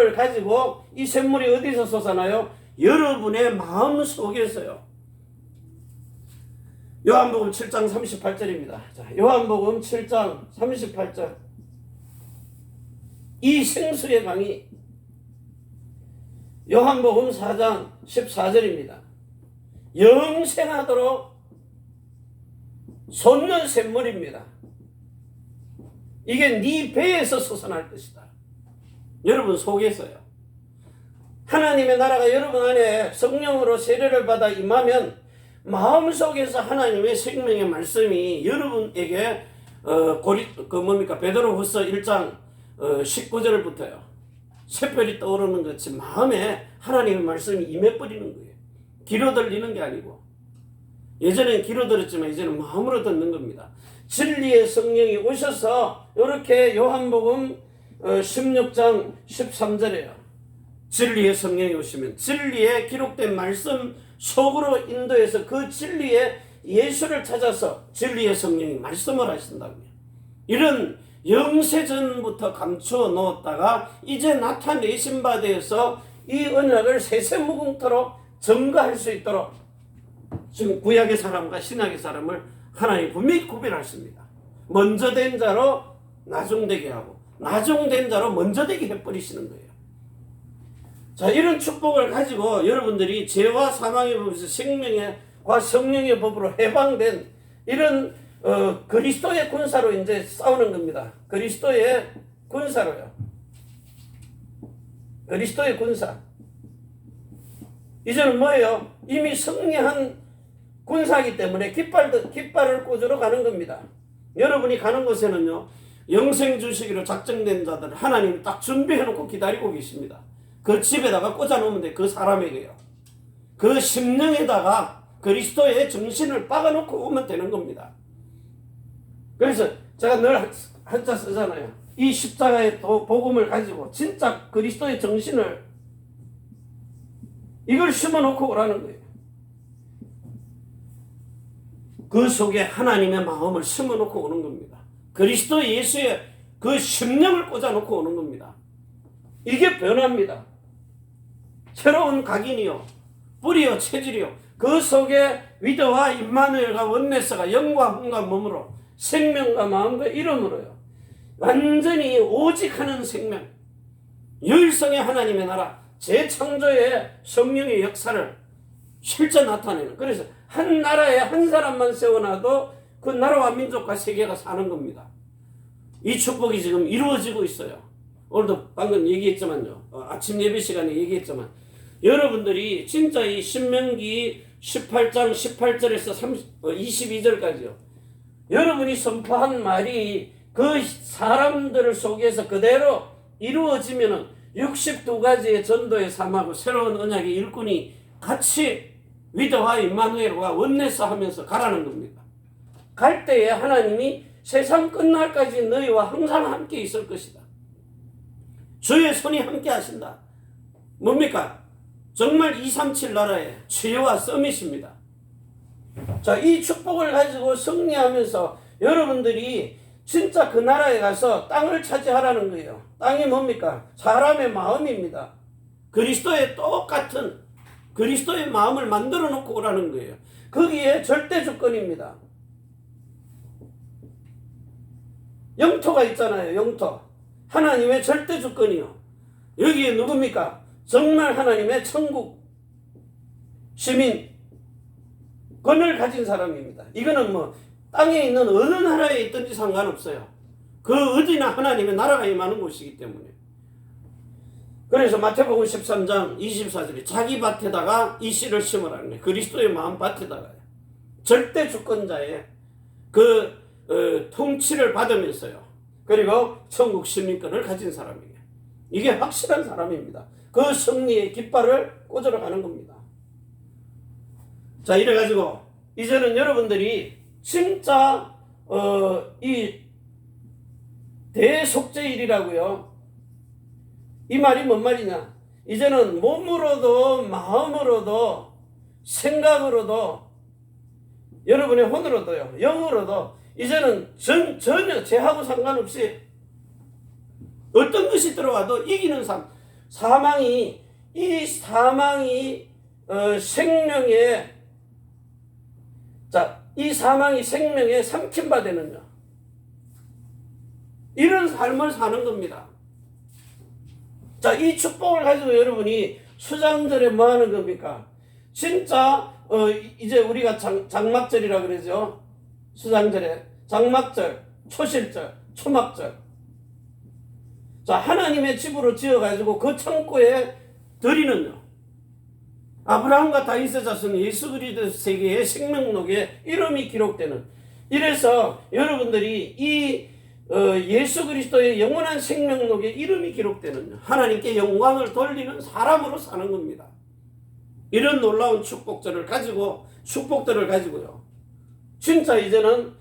축복을 가지고 이 샘물이 어디서 솟아나요? 여러분의 마음 속에서요. 요한복음 7장 38절입니다. 자, 요한복음 7장 38절. 이 생수의 강이 요한복음 4장 14절입니다. 영생하도록 솟는 샘물입니다. 이게 네 배에서 솟아날 것이다. 여러분 속에서요. 하나님의 나라가 여러분 안에 성령으로 세례를 받아 임하면 마음속에서 하나님의 생명의 말씀이 여러분에게 베드로후서 1장 19절부터요. 샛별이 떠오르는 것이 마음에 하나님의 말씀이 임해버리는 거예요. 귀로 들리는 게 아니고, 예전엔 귀로 들었지만 이제는 마음으로 듣는 겁니다. 진리의 성령이 오셔서 이렇게 요한복음 16장 13절에요. 진리의 성령이 오시면 진리에 기록된 말씀 속으로 인도해서 그 진리에 예수를 찾아서 진리의 성령이 말씀을 하신다고요. 이런 영세전부터 감추어 놓았다가 이제 나타내신 바 되어서 이 언약을 세세무궁토록 증거할 수 있도록 지금 구약의 사람과 신약의 사람을 하나님 분명히 구별하십니다. 먼저 된 자로 나중되게 하고 나중된 자로 먼저 되게 해버리시는 거예요. 자, 이런 축복을 가지고 여러분들이 죄와 사망의 법에서 생명과 성령의 법으로 해방된 이런 그리스도의 군사로 이제 싸우는 겁니다. 그리스도의 군사로요. 그리스도의 군사. 이제는 뭐예요? 이미 승리한 군사이기 때문에 깃발을 꽂으러 가는 겁니다. 여러분이 가는 곳에는요, 영생 주시기로 작정된 자들 하나님이 딱 준비해놓고 기다리고 계십니다. 그 집에다가 꽂아놓으면 돼. 그 사람에게요. 그 심령에다가 그리스도의 정신을 박아놓고 오면 되는 겁니다. 그래서 제가 늘 한자 쓰잖아요. 이 십자가의 복음을 가지고 진짜 그리스도의 정신을 이걸 심어놓고 오라는 거예요. 그 속에 하나님의 마음을 심어놓고 오는 겁니다. 그리스도 예수의 그 심령을 꽂아놓고 오는 겁니다. 이게 변화입니다. 새로운 각인이요, 뿌리요, 체질이요. 그 속에 위드와 임마누엘과 원네스가 영과 혼과 몸으로 생명과 마음과 이름으로요. 완전히 오직하는 생명, 유일성의 하나님의 나라, 재창조의 성령의 역사를 실제 나타내는. 그래서 한 나라에 한 사람만 세워놔도 그 나라와 민족과 세계가 사는 겁니다. 이 축복이 지금 이루어지고 있어요. 오늘도 방금 얘기했지만요. 아침 예배 시간에 얘기했지만 여러분들이 진짜 이 신명기 18장 18절에서 22절까지요. 여러분이 선포한 말이 그 사람들 속에서 그대로 이루어지면은 62가지의 전도의 삶하고 새로운 언약의 일꾼이 같이 위드와 임마누엘과 원네스 하면서 가라는 겁니다. 갈 때에 하나님이 세상 끝날까지 너희와 항상 함께 있을 것이다. 주의 손이 함께 하신다. 뭡니까? 정말 237 나라의 치유와 서밋입니다. 자, 이 축복을 가지고 승리하면서 여러분들이 진짜 그 나라에 가서 땅을 차지하라는 거예요. 땅이 뭡니까? 사람의 마음입니다. 그리스도의 똑같은 그리스도의 마음을 만들어 놓고 오라는 거예요. 거기에 절대 조건입니다. 영토가 있잖아요. 영토. 하나님의 절대 조건이요. 여기에 누굽니까? 정말 하나님의 천국 시민권을 가진 사람입니다. 이거는 뭐 땅에 있는 어느 나라에 있든지 상관없어요. 그 어디나 하나님의 나라가 임하는 곳이기 때문에. 그래서 마태복음 13장 24절에 자기 밭에다가 이 씨를 심으라는 거예요. 그리스도의 마음 밭에다가요. 절대 주권자의 통치를 받으면서요. 그리고 천국 시민권을 가진 사람이에요. 이게 확실한 사람입니다. 그 승리의 깃발을 꽂으러 가는 겁니다. 자, 이래가지고 이제는 여러분들이 진짜 이 대속죄일이라고요. 이 말이 뭔 말이냐? 이제는 몸으로도 마음으로도 생각으로도 여러분의 혼으로도요, 영으로도 이제는 전혀 죄하고 상관없이 어떤 것이 들어와도 이기는 삶. 이 사망이 생명의 이 사망이 생명에 삼킨 바 되느냐, 이런 삶을 사는 겁니다. 자, 이 축복을 가지고 여러분이 수장절에 뭐 하는 겁니까? 진짜 이제 우리가 장막절이라 그러죠. 수장절에 장막절, 초실절, 초막절. 자, 하나님의 집으로 지어가지고 그 창고에 드리는요, 아브라함과 다윗의 자손 예수 그리스도 세계의 생명록에 이름이 기록되는, 이래서 여러분들이 이 예수 그리스도의 영원한 생명록에 이름이 기록되는 하나님께 영광을 돌리는 사람으로 사는 겁니다. 이런 놀라운 축복들을 가지고요, 진짜 이제는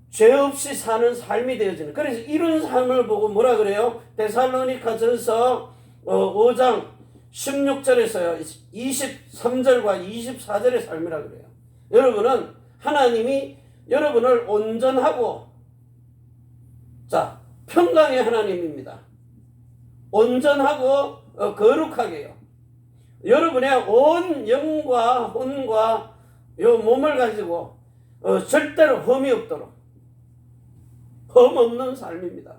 죄 없이 사는 삶이 되어지는, 그래서 이런 삶을 보고 뭐라 그래요? 데살로니가전서 5장 16절에서요 23절과 24절의 삶이라 그래요. 여러분은 하나님이 여러분을 온전하고, 자, 평강의 하나님입니다. 온전하고 거룩하게요. 여러분의 온 영과 혼과 요 몸을 가지고 절대로 흠이 없도록, 흠 없는 삶입니다.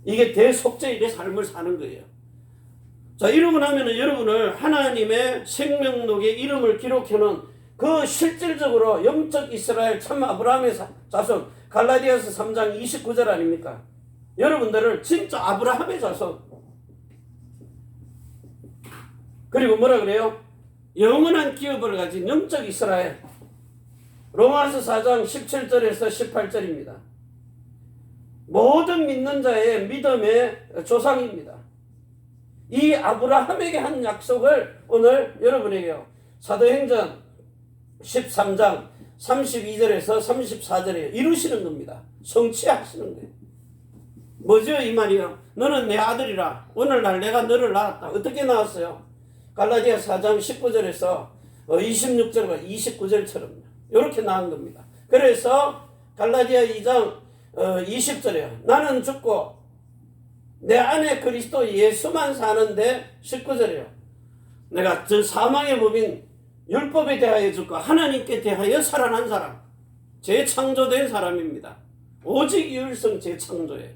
이게 대속죄의 삶을 사는 거예요. 자, 이러고 나면은 여러분을 하나님의 생명록에 이름을 기록해놓은 그 실질적으로 영적 이스라엘 참 아브라함의 자손, 갈라디아서 3장 29절 아닙니까? 여러분들을 진짜 아브라함의 자손. 그리고 뭐라 그래요? 영원한 기업을 가진 영적 이스라엘. 로마서 4장 17절에서 18절입니다. 모든 믿는 자의 믿음의 조상입니다. 이 아브라함에게 한 약속을 오늘 여러분에게요, 사도행전 13장 32절에서 34절에 이루시는 겁니다. 성취하시는 거예요. 뭐죠 이 말이요? 너는 내 아들이라, 오늘날 내가 너를 낳았다. 어떻게 낳았어요? 갈라디아 4장 19절에서 26절과 29절처럼 이렇게 낳은 겁니다. 그래서 갈라디아 2장 20절에요. 나는 죽고 내 안에 그리스도 예수만 사는데, 19절이에요. 내가 저 사망의 법인 율법에 대하여 죽고 하나님께 대하여 살아난 사람, 재창조된 사람입니다. 오직 유일성 재창조에.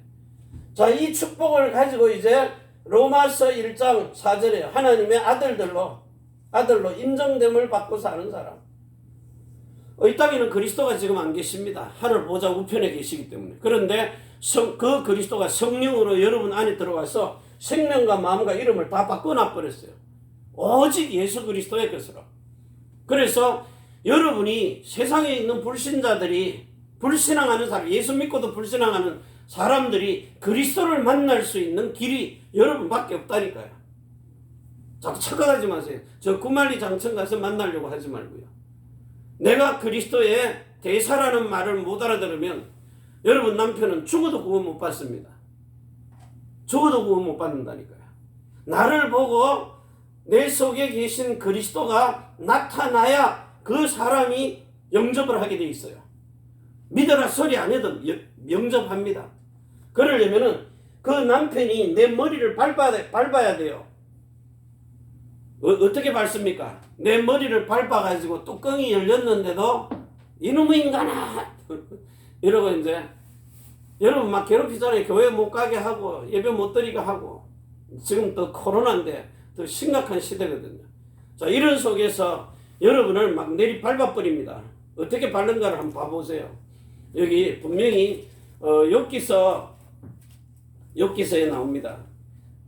자, 이 축복을 가지고 이제 로마서 1장 4절에 하나님의 아들로 인정됨을 받고 사는 사람. 이 땅에는 그리스도가 지금 안 계십니다. 하늘 보좌 우편에 계시기 때문에. 그런데 그 그리스도가 성령으로 여러분 안에 들어가서 생명과 마음과 이름을 다 바꿔놔버렸어요. 오직 예수 그리스도의 것으로. 그래서 여러분이 세상에 있는 불신자들이, 불신앙하는 사람, 예수 믿고도 불신앙하는 사람들이 그리스도를 만날 수 있는 길이 여러분밖에 없다니까요. 자꾸 착각하지 마세요. 저 구만리 장천 가서 만나려고 하지 말고요. 내가 그리스도의 대사라는 말을 못 알아들으면 여러분 남편은 죽어도 구원 못 받습니다. 죽어도 구원 못 받는다니까요. 나를 보고 내 속에 계신 그리스도가 나타나야 그 사람이 영접을 하게 돼 있어요. 믿어라 소리 안 해도 영접합니다. 그러려면은 그 남편이 내 머리를 밟아야 돼요. 어떻게 밟습니까? 내 머리를 밟아가지고 뚜껑이 열렸는데도 이놈의 인간아 이러고 이제 여러분 막 괴롭히잖아요. 교회 못 가게 하고 예배 못 드리게 하고. 지금 또 코로나인데 더 심각한 시대거든요. 자, 이런 속에서 여러분을 막 내리 밟아버립니다. 어떻게 밟는가를 한번 봐보세요. 여기 분명히 욥기서에 나옵니다.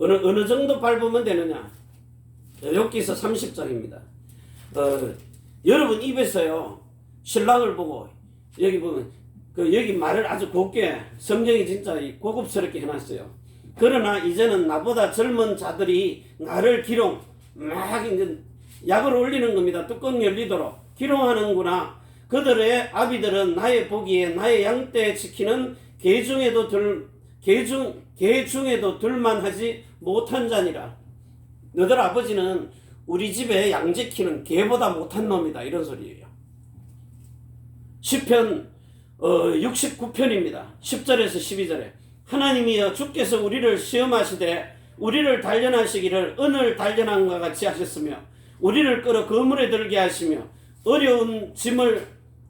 어느 정도 밟으면 되느냐? 욥기서 30장입니다. 여러분 입에서요 신랑을 보고 여기 보면 여기 말을 아주 곱게, 성경이 진짜 고급스럽게 해놨어요. 그러나 이제는 나보다 젊은 자들이 나를 기롱, 막 이제 약을 올리는 겁니다. 뚜껑 열리도록 기롱하는구나. 그들의 아비들은 나의 보기에 나의 양떼 지키는 개 중에도 둘만하지 못한 자니라. 너들 아버지는 우리 집에 양 지키는 개보다 못한 놈이다. 이런 소리예요. 시편 69편입니다. 10절에서 12절에 하나님이여 주께서 우리를 시험하시되 우리를 단련하시기를 은을 단련함과 같이 하셨으며 우리를 끌어 그물에 들게 하시며 어려운 짐을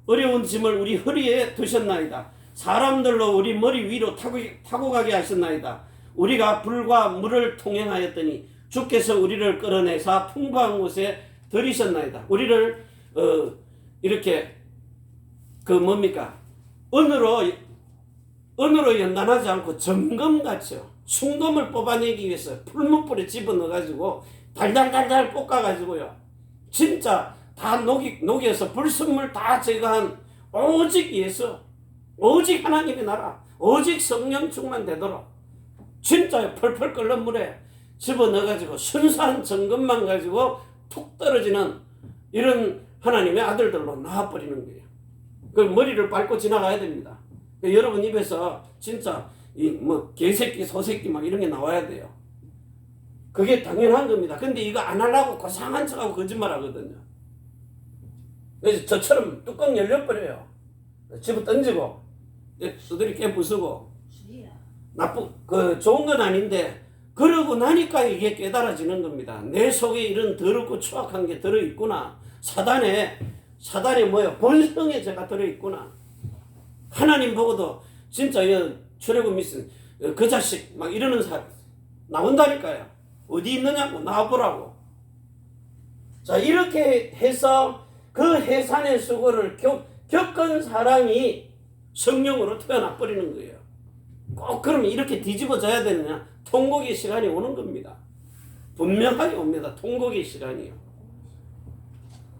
우리 허리에 두셨나이다. 사람들로 우리 머리 위로 타고 가게 하셨나이다. 우리가 불과 물을 통행하였더니 주께서 우리를 끌어내사 풍부한 곳에 들이셨나이다. 우리를 이렇게 은으로 연단하지 않고 정금같이요. 순금을 뽑아내기 위해서 풀무불에 집어넣어가지고 달달달달 볶아가지고요. 진짜 다 녹여서 불순물 다 제거한 오직 예수, 오직 하나님의 나라, 오직 성령 충만되도록 진짜 펄펄 끓는 물에 집어넣어가지고 순수한 정금만 가지고 툭 떨어지는 이런 하나님의 아들들로 나와버리는 거예요. 그 머리를 밟고 지나가야 됩니다. 여러분 입에서 진짜 개새끼, 소새끼 막 이런 게 나와야 돼요. 그게 당연한 겁니다. 근데 이거 안 하려고 고상한 척하고 거짓말 하거든요. 그래서 저처럼 뚜껑 열려버려요. 집어 던지고, 수들이 깨 부수고, 좋은 건 아닌데, 그러고 나니까 이게 깨달아지는 겁니다. 내 속에 이런 더럽고 추악한 게 들어있구나. 사단에 본성에 제가 들어있구나. 하나님 보고도 진짜 출애굽 미스 그 자식 막 이러는 사람 나온다니까요. 어디 있느냐고 나와보라고. 자, 이렇게 해서 그 해산의 수고를 겪은 사람이 성령으로 태어나 버리는 거예요. 꼭 그러면 이렇게 뒤집어져야 되느냐? 통곡의 시간이 오는 겁니다. 분명하게 옵니다. 통곡의 시간이요.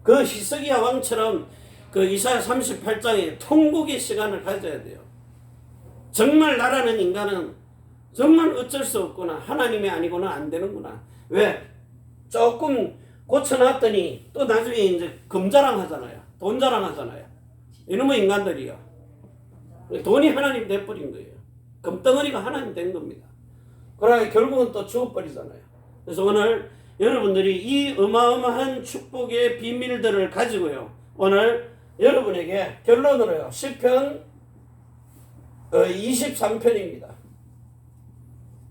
그 히스기야 왕처럼 그 이사야 38장에 통곡의 시간을 가져야 돼요. 정말 나라는 인간은 정말 어쩔 수 없구나. 하나님이 아니고는 안 되는구나. 왜? 조금 고쳐놨더니 또 나중에 이제 금자랑 하잖아요. 돈 자랑하잖아요. 이놈의 인간들이요. 돈이 하나님 돼버린 거예요. 금덩어리가 하나님 된 겁니다. 그러나 결국은 또 죽어버리잖아요. 그래서 오늘 여러분들이 이 어마어마한 축복의 비밀들을 가지고요. 오늘 여러분에게 결론으로요. 시편 23편입니다.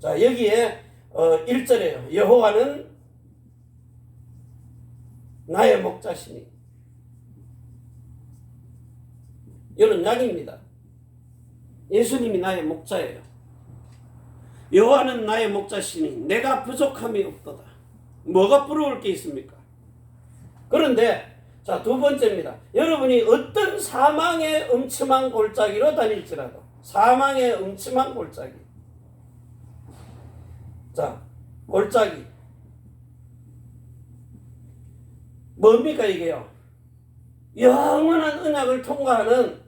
자, 여기에 1절에요. 여호와는 나의 목자시니. 이는 약입니다. 예수님이 나의 목자예요. 여호와는 나의 목자시니 내가 부족함이 없도다. 뭐가 부러울 게 있습니까? 그런데 자, 두 번째입니다. 여러분이 어떤 사망의 음침한 골짜기로 다닐지라도 사망의 음침한 골짜기. 자, 골짜기. 뭡니까 이게요? 영원한 언약을 통과하는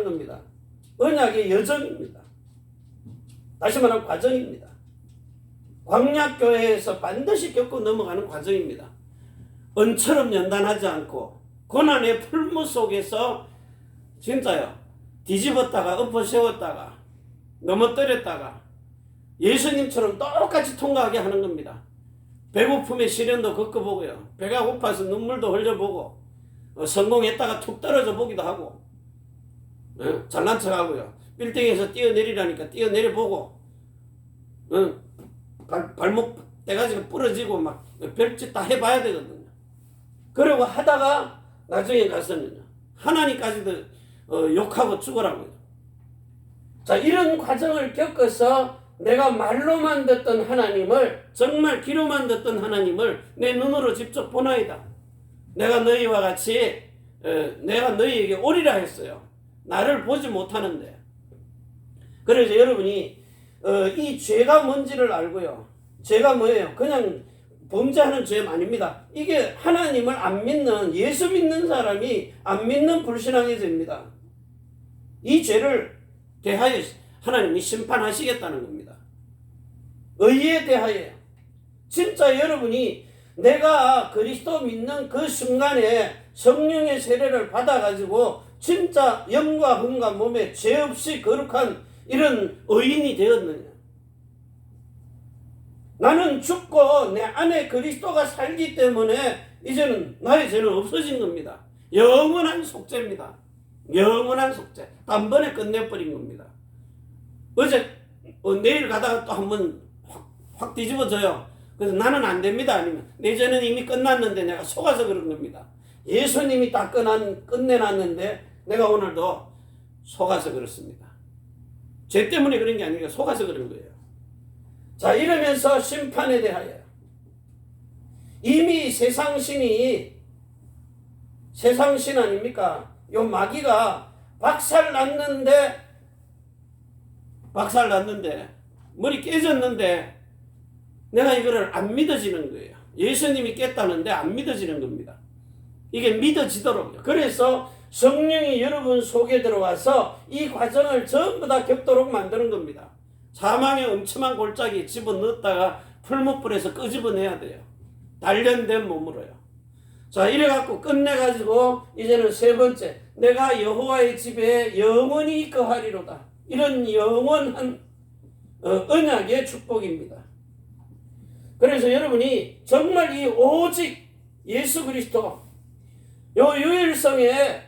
겁니다. 언약의 여정입니다. 다시 말하면 과정입니다. 광약교회에서 반드시 겪고 넘어가는 과정입니다. 은처럼 연단하지 않고 고난의 풀무 속에서 진짜요. 뒤집었다가 엎어 세웠다가 넘어뜨렸다가 예수님처럼 똑같이 통과하게 하는 겁니다. 배고픔의 시련도 겪어보고요. 배가 고파서 눈물도 흘려보고 성공했다가 툭 떨어져 보기도 하고 잘난 척하고요. 빌딩에서 뛰어내리라니까 뛰어내려보고 발목 떼가지고 부러지고 막 별짓 다 해봐야 되거든요. 그러고 하다가 나중에 가서는요. 하나님까지도 욕하고 죽으라고요. 자, 이런 과정을 겪어서 내가 말로만 듣던 하나님을 정말 귀로만 듣던 하나님을 내 눈으로 직접 보나이다. 내가 너희와 같이 내가 너희에게 오리라 했어요. 나를 보지 못하는데. 그래서 여러분이 이 죄가 뭔지를 알고요. 죄가 뭐예요? 그냥 범죄하는 죄 아닙니다. 이게 하나님을 안 믿는 예수 믿는 사람이 안 믿는 불신앙의 죄입니다. 이 죄를 대하여 하나님이 심판하시겠다는 겁니다. 의에 대하여. 진짜 여러분이 내가 그리스도 믿는 그 순간에 성령의 세례를 받아가지고 진짜 영과魂과 몸에 죄 없이 거룩한 이런 의인이 되었느냐. 나는 죽고 내 안에 그리스도가 살기 때문에 이제는 나의 죄는 없어진 겁니다. 영원한 속죄입니다. 영원한 속죄. 단번에 끝내버린 겁니다. 어제 내일 가다가 또 한번 확 뒤집어져요. 그래서 나는 안 됩니다. 아니면 내 죄는 이미 끝났는데 내가 속아서 그런 겁니다. 예수님이 다 끝내놨는데 내가 오늘도 속아서 그렇습니다. 죄 때문에 그런 게 아니라 속아서 그런 거예요. 자, 이러면서 심판에 대하여 이미 세상신 아닙니까? 요 마귀가 박살났는데 머리 깨졌는데 내가 이거를 안 믿어지는 거예요. 예수님이 깼다는데 안 믿어지는 겁니다. 이게 믿어지도록요. 그래서 성령이 여러분 속에 들어와서 이 과정을 전부 다 겪도록 만드는 겁니다. 사망의 엄청난 골짜기 집어넣었다가 풀무불에서 끄집어내야 돼요. 단련된 몸으로요. 자, 이래갖고 끝내가지고 이제는 세 번째, 내가 여호와의 집에 영원히 거하리로다. 이런 영원한 언약의 축복입니다. 그래서 여러분이 정말 이 오직 예수 그리스도 요 유일성에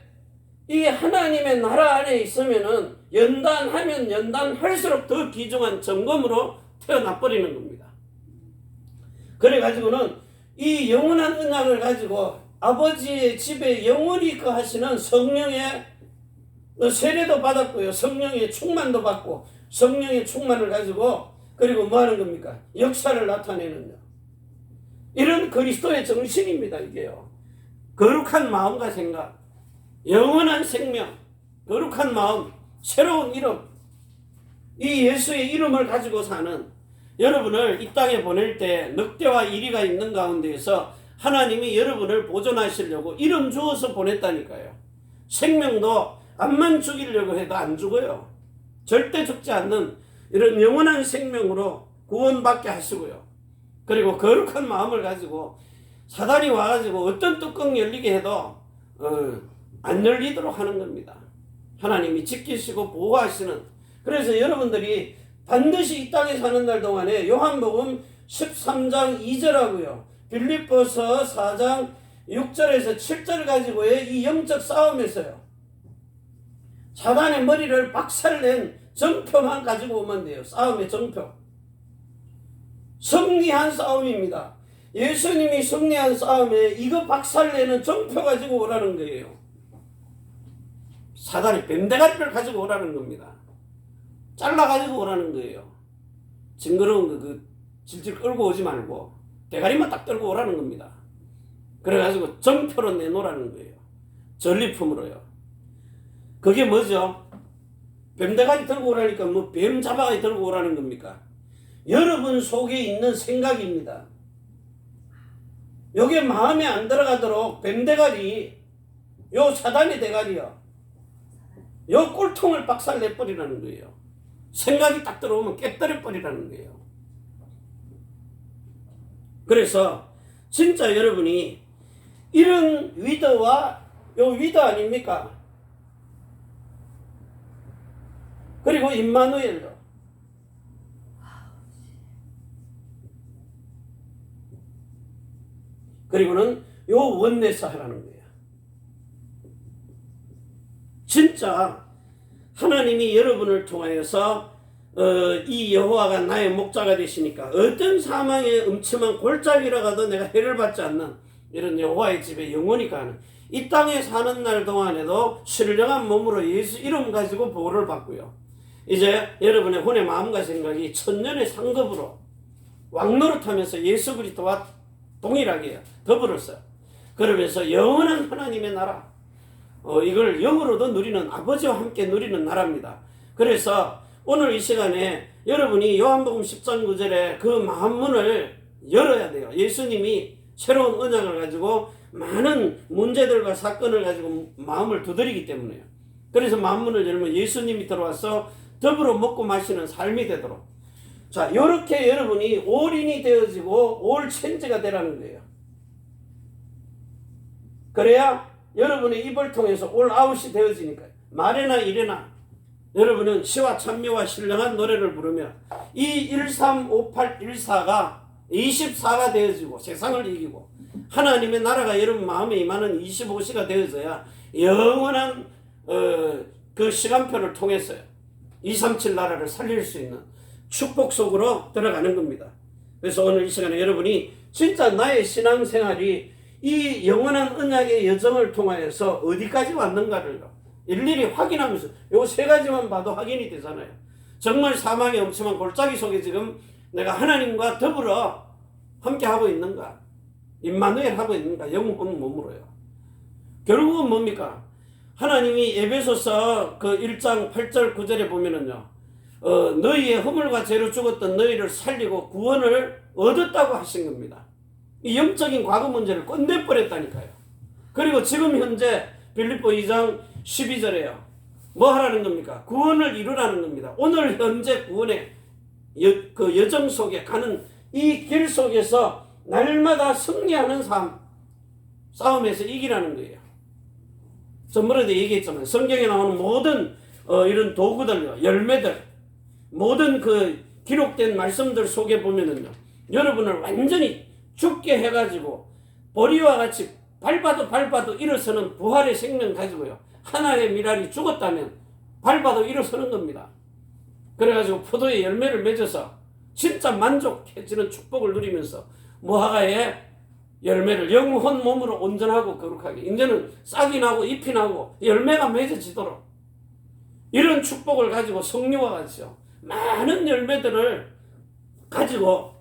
이 하나님의 나라 안에 있으면은 연단하면 연단할수록 더 귀중한 점검으로 태어나 버리는 겁니다. 그래가지고는 이 영원한 언약을 가지고 아버지의 집에 영원히 거하시는 성령의 세례도 받았고요. 성령의 충만도 받고 성령의 충만을 가지고 그리고 뭐 하는 겁니까? 역사를 나타내는요. 이런 그리스도의 정신입니다. 이게요. 거룩한 마음과 생각, 영원한 생명, 거룩한 마음, 새로운 이름, 이 예수의 이름을 가지고 사는 여러분을 이 땅에 보낼 때 늑대와 이리가 있는 가운데에서 하나님이 여러분을 보존하시려고 이름 주어서 보냈다니까요. 생명도 암만 죽이려고 해도 안 죽어요. 절대 죽지 않는 이런 영원한 생명으로 구원받게 하시고요. 그리고 거룩한 마음을 가지고 사단이 와가지고 어떤 뚜껑 열리게 해도 안 열리도록 하는 겁니다. 하나님이 지키시고 보호하시는. 그래서 여러분들이 반드시 이 땅에 사는 날 동안에 요한복음 13장 2절하고요. 빌립보서 4장 6절에서 7절 가지고의 이 영적 싸움에서요. 사단의 머리를 박살낸 정표만 가지고 오면 돼요. 싸움의 정표. 승리한 싸움입니다. 예수님이 승리한 싸움에 이거 박살내는 정표 가지고 오라는 거예요. 사단이 뱀대가리를 가지고 오라는 겁니다. 잘라가지고 오라는 거예요. 징그러운 거 질질 끌고 오지 말고 대가리만 딱 들고 오라는 겁니다. 그래가지고 정표로 내놓으라는 거예요. 전리품으로요. 그게 뭐죠? 뱀대가리 들고 오라니까 뭐 뱀 잡아가지고 들고 오라는 겁니까? 여러분 속에 있는 생각입니다. 요게 마음에 안 들어가도록 뱀대가리, 요 사단의 대가리요. 요 꼴통을 박살내버리라는 거예요. 생각이 딱 들어오면 깨뜨려버리라는 거예요. 그래서 진짜 여러분이 이런 위더와 요 위더 아닙니까? 그리고 임마누엘도 그리고는 요 원내스 하라는 거예요. 진짜 하나님이 여러분을 통하여서 이 여호와가 나의 목자가 되시니까 어떤 사망의 음침한 골짜기라가도 내가 해를 받지 않는 이런 여호와의 집에 영원히 가는 이 땅에 사는 날 동안에도 신령한 몸으로 예수 이름 가지고 보호를 받고요. 이제 여러분의 혼의 마음과 생각이 천년의 상급으로 왕노릇하면서 예수 그리스도와 동일하게 더불었어요. 그러면서 영원한 하나님의 나라, 이걸 영으로도 누리는 아버지와 함께 누리는 나라입니다. 그래서 오늘 이 시간에 여러분이 요한복음 10장 9절에 그 마음문을 열어야 돼요. 예수님이 새로운 언약을 가지고 많은 문제들과 사건을 가지고 마음을 두드리기 때문에요. 그래서 마음문을 열면 예수님이 들어와서 더불어 먹고 마시는 삶이 되도록. 자, 이렇게 여러분이 올인이 되어지고 올 체인지가 되라는 거예요. 그래야 여러분의 입을 통해서 올 아웃이 되어지니까요. 말에나 일에나 여러분은 시와 찬미와 신령한 노래를 부르며 이 135814가 24가 되어지고 세상을 이기고 하나님의 나라가 여러분 마음에 임하는 25시가 되어져야 영원한 그 시간표를 통해서요. 237 나라를 살릴 수 있는 축복 속으로 들어가는 겁니다. 그래서 오늘 이 시간에 여러분이 진짜 나의 신앙생활이 이 영원한 언약의 여정을 통하여서 어디까지 왔는가를 일일이 확인하면서 요 세 가지만 봐도 확인이 되잖아요. 정말 사망의 엄청난 골짜기 속에 지금 내가 하나님과 더불어 함께 하고 있는가? 임마누엘 하고 있는가? 영혼 몸으로요. 결국은 뭡니까? 하나님이 에베소서 그 1장 8절 9절에 보면은요. 너희의 허물과 죄로 죽었던 너희를 살리고 구원을 얻었다고 하신 겁니다. 이 영적인 과거 문제를 끝내버렸다니까요. 그리고 지금 현재 빌립보 2장 12절에요. 뭐 하라는 겁니까? 구원을 이루라는 겁니다. 오늘 현재 구원의 그 여정 속에 가는 이 길 속에서 날마다 승리하는 싸움에서 이기라는 거예요. 전번에도 얘기했지만 성경에 나오는 모든 이런 도구들요, 열매들, 모든 그 기록된 말씀들 속에 보면은요, 여러분을 완전히 죽게 해가지고 보리와 같이 밟아도 일어서는 부활의 생명 가지고요, 하나의 미랄이 죽었다면 밟아도 일어서는 겁니다. 그래가지고 포도의 열매를 맺어서 진짜 만족해지는 축복을 누리면서 무화과의 열매를 영혼 몸으로 온전하고 거룩하게, 이제는 싹이 나고 잎이 나고 열매가 맺어지도록 이런 축복을 가지고 성령과 같이요, 많은 열매들을 가지고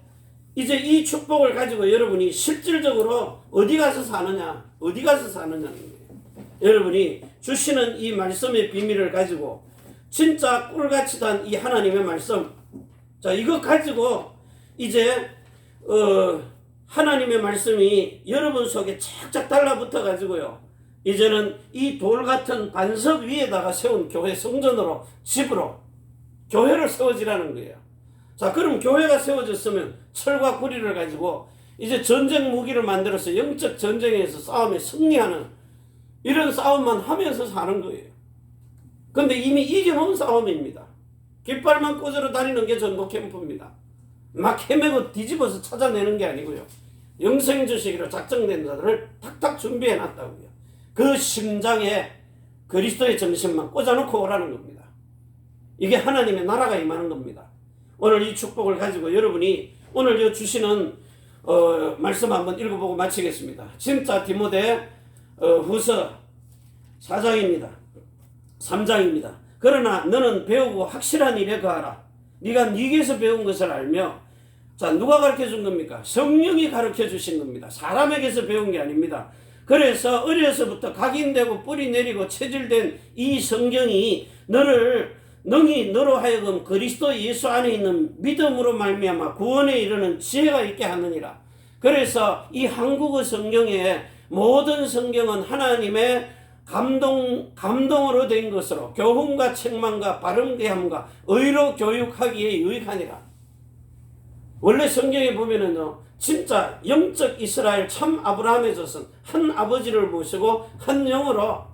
이제 이 축복을 가지고 여러분이 실질적으로 어디 가서 사느냐는 거예요. 여러분이 주시는 이 말씀의 비밀을 가지고 진짜 꿀같이 단 이 하나님의 말씀, 자, 이거 가지고 이제 하나님의 말씀이 여러분 속에 착착 달라붙어 가지고요, 이제는 이 돌 같은 반석 위에다가 세운 교회 성전으로, 집으로 교회를 세워지라는 거예요. 자, 그럼 교회가 세워졌으면 철과 구리를 가지고 이제 전쟁 무기를 만들어서 영적 전쟁에서 싸움에 승리하는 이런 싸움만 하면서 사는 거예요. 근데 이미 이겨놓은 싸움입니다. 깃발만 꽂으러 다니는 게 전도 캠프입니다. 막 헤매고 뒤집어서 찾아내는 게 아니고요, 영생 주시기로 작정된 자들을 탁탁 준비해 놨다고요. 그 심장에 그리스도의 정신만 꽂아놓고 오라는 겁니다. 이게 하나님의 나라가 임하는 겁니다. 오늘 이 축복을 가지고 여러분이 오늘 주시는 말씀 한번 읽어보고 마치겠습니다. 진짜 디모데 후서 4장입니다. 3장입니다. 그러나 너는 배우고 확실한 일에 거하라. 네가 네게서 배운 것을 알며, 자, 누가 가르쳐 준 겁니까? 성령이 가르쳐 주신 겁니다. 사람에게서 배운 게 아닙니다. 그래서 어려서부터 각인되고 뿌리 내리고 체질된 이 성경이 너를 능히 너로 하여금 그리스도 예수 안에 있는 믿음으로 말미암아 구원에 이르는 지혜가 있게 하느니라. 그래서 이 한국어 성경의 모든 성경은 하나님의 감동으로 된 것으로 교훈과 책망과 바른대함과 의로 교육하기에 유익하니라. 원래 성경에 보면은요, 진짜 영적 이스라엘 참 아브라함의 자손 한 아버지를 모시고 한 영으로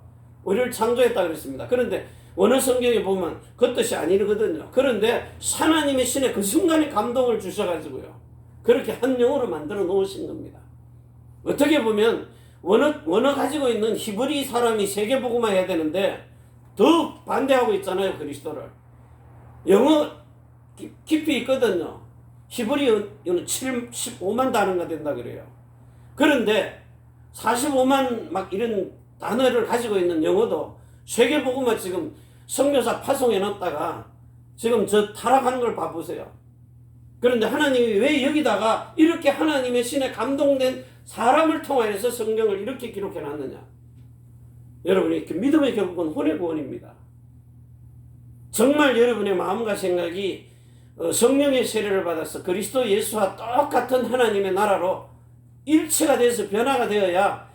우리를 창조했다 그랬습니다. 그런데 원어 성경에 보면 그 뜻이 아니거든요. 그런데 하나님의 신의 그 순간에 감동을 주셔가지고요, 그렇게 한 영으로 만들어 놓으신 겁니다. 어떻게 보면 원어 가지고 있는 히브리 사람이 세계복음화 해야 되는데 더 반대하고 있잖아요, 그리스도를. 영어 깊이 있거든요. 히브리어는 15만 단어가 된다 그래요. 그런데 45만 막 이런 단어를 가지고 있는 영어도 세계복음화 지금 선교사 파송해 놨다가 지금 저 타락하는 걸 봐보세요. 그런데 하나님이 왜 여기다가 이렇게 하나님의 신에 감동된 사람을 통하여서 성경을 이렇게 기록해 놨느냐? 여러분이 믿음의 결국은 혼의 구원입니다. 정말 여러분의 마음과 생각이 성령의 세례를 받아서 그리스도 예수와 똑같은 하나님의 나라로 일체가 돼서 변화가 되어야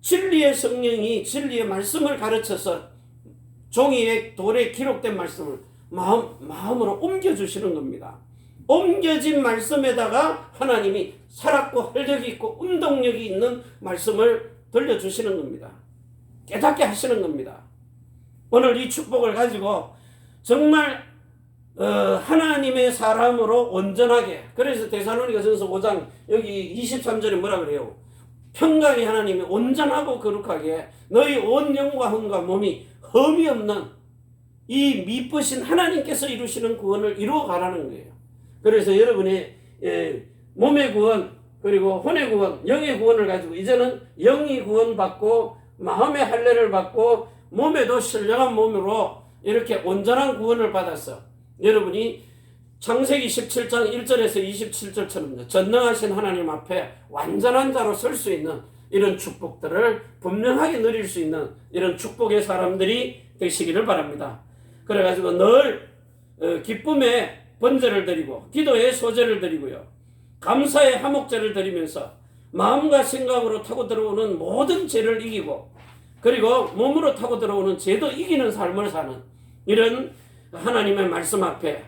진리의 성령이 진리의 말씀을 가르쳐서 종이에 돌에 기록된 말씀을 마음으로 옮겨주시는 겁니다. 옮겨진 말씀에다가 하나님이 살았고 활력이 있고 운동력이 있는 말씀을 들려주시는 겁니다. 깨닫게 하시는 겁니다. 오늘 이 축복을 가지고 정말 하나님의 사람으로 온전하게, 그래서 데살로니가전서 5장 여기 23절에 뭐라 그래요? 평강의 하나님이 온전하고 거룩하게 너희 온 영과 혼과 몸이 흠이 없는 이 미쁘신 하나님께서 이루시는 구원을 이루어 가라는 거예요. 그래서 여러분의 몸의 구원 그리고 혼의 구원, 영의 구원을 가지고 이제는 영이 구원받고 마음의 할례를 받고 몸에도 신령한 몸으로 이렇게 온전한 구원을 받았어. 여러분이 창세기 17장 1절에서 27절처럼 전능하신 하나님 앞에 완전한 자로 설 수 있는 이런 축복들을 분명하게 누릴 수 있는 이런 축복의 사람들이 되시기를 바랍니다. 그래가지고 늘 기쁨의 번제를 드리고 기도의 소제를 드리고요. 감사의 화목제를 드리면서 마음과 생각으로 타고 들어오는 모든 죄를 이기고 그리고 몸으로 타고 들어오는 죄도 이기는 삶을 사는 이런 하나님의 말씀 앞에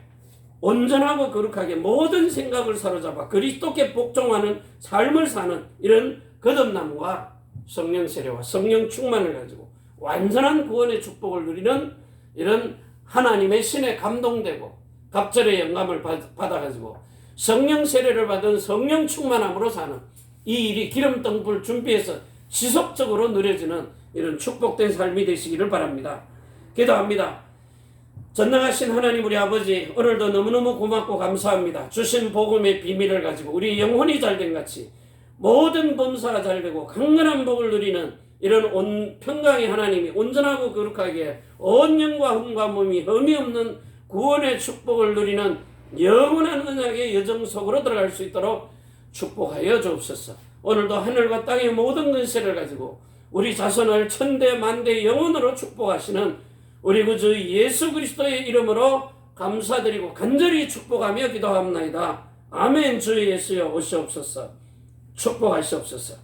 온전하고 거룩하게 모든 생각을 사로잡아 그리스도께 복종하는 삶을 사는 이런 거듭남과 성령 세례와 성령 충만을 가지고 완전한 구원의 축복을 누리는 이런 하나님의 신에 감동되고 갑절의 영감을 받아가지고 성령 세례를 받은 성령 충만함으로 사는 이 일이 기름등불 준비해서 지속적으로 누려지는 이런 축복된 삶이 되시기를 바랍니다. 기도합니다. 전능하신 하나님 우리 아버지, 오늘도 너무너무 고맙고 감사합니다. 주신 복음의 비밀을 가지고 우리 영혼이 잘된 같이 모든 범사가 잘되고 강건한 복을 누리는 이런 평강의 하나님이 온전하고 거룩하게 온 영과 혼과 몸이 흠이 없는 구원의 축복을 누리는 영원한 언약의 여정 속으로 들어갈 수 있도록 축복하여 주옵소서. 오늘도 하늘과 땅의 모든 근세를 가지고 우리 자손을 천대 만대 영원으로 축복하시는 우리 구주 예수 그리스도의 이름으로 감사드리고 간절히 축복하며 기도합나이다. 아멘. 주 예수여 오시옵소서. 축복하시옵소서.